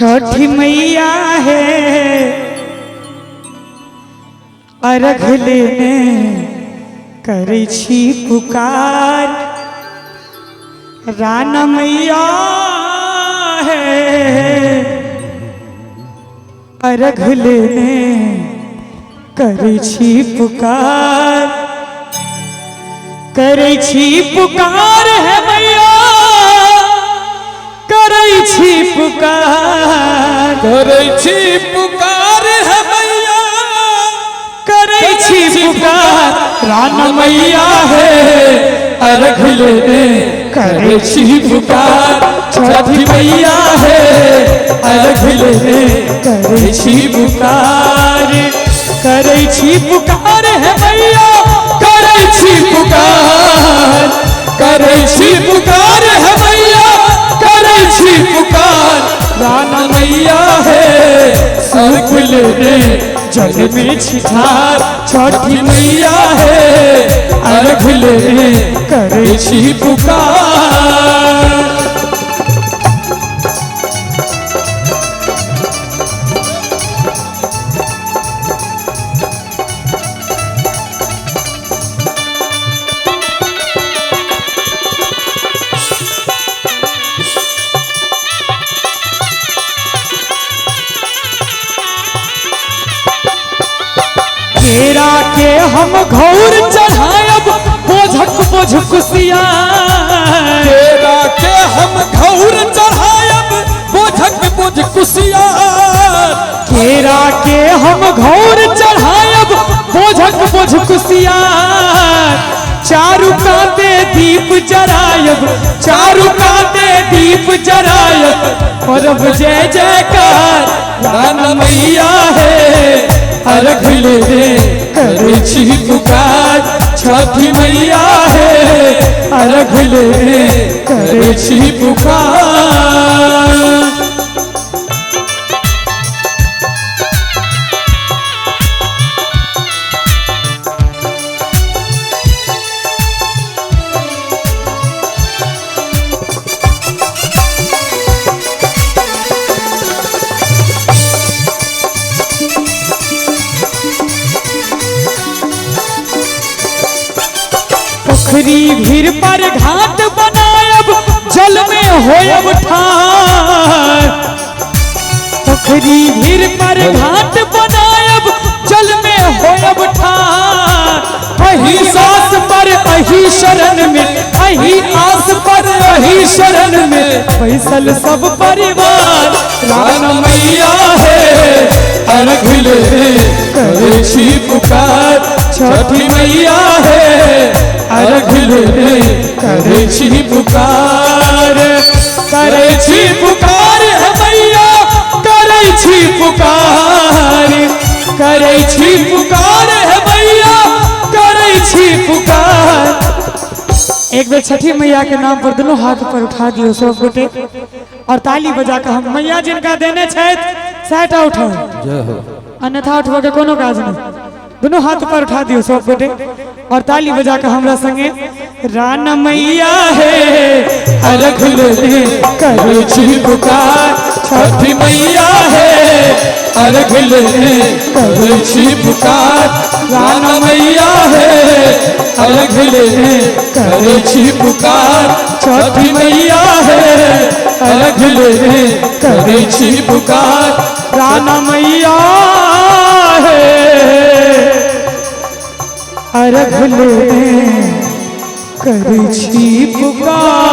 छठी मैया है अर्घ लेने करै छी पुकार। राना मैया है अर्घ लेने करै छी पुकार। करै छी पुकार है मैया करै छी पुकार। करै छी पुकार है मैया करै छी पुकार। राना मैया है अर्घ लेने करै छी पुकार। छठी मैया है अर्घ लेने करै छी पुकार। करै छी पुकार है मैया करै छी पुकार। करै छी पुकार है मैया करै छी पुकार। राना मैया है अर्घ लेने जल में छिठार। छठी मैया है अर्घ लेने करै छी पुकार। केरा के हम घौर चढ़ायब बोझक बोझ कुसिया। केरा के हम घौर चढ़ायब बोझक बोझ कुसिया। केरा के हम घौर चढ़ायब बोझक बोझ कुसिया। चारु काते दीप जरायब चारु काते दीप जरायब परब जय जयकार। राना मैया है अर्घ लेने करै छी पुकार। छठी मैया है अर्घ लेने करै छी पुकार। पोखरी भीड़ पर घाट बनायब जल में होयब ठार। पोखरी भीड़ पर घाट बनायब जल में होयब ठार। अही सास पर अही शरण में अही आस पर अही शरण में बैसल सब परिवार। राना मैया है अर्घ लेने करै छी पुकार। छठी मैया है अर्घ लेने करै छी पुकार। करै छी पुकार है मैया करै छी पुकार। करै छी पुकार है मैया करै छी पुकार। एक बेर छठी मैया के नाम पर दोनों हाथ पर उठा दियो सब गोटे और ताली बजा कर हम मैया जिनका देने छथि सैटा उठाओ अन्यथा उठबो के कोनो काज नहीं। दोनों हाथ पर उठा दियो सब गोटे और ताली बजा कर हमरा संगे। राना मैया है अर्घ लेने करै छी पुकार। छठी मैया है अर्घ लेने करै छी पुकार। राना मैया है अर्घ लेने करै छी पुकार। छठी मैया है अर्घ लेने करै छी पुकार। राना मैया है अर्घ लेने करै छी पुकार।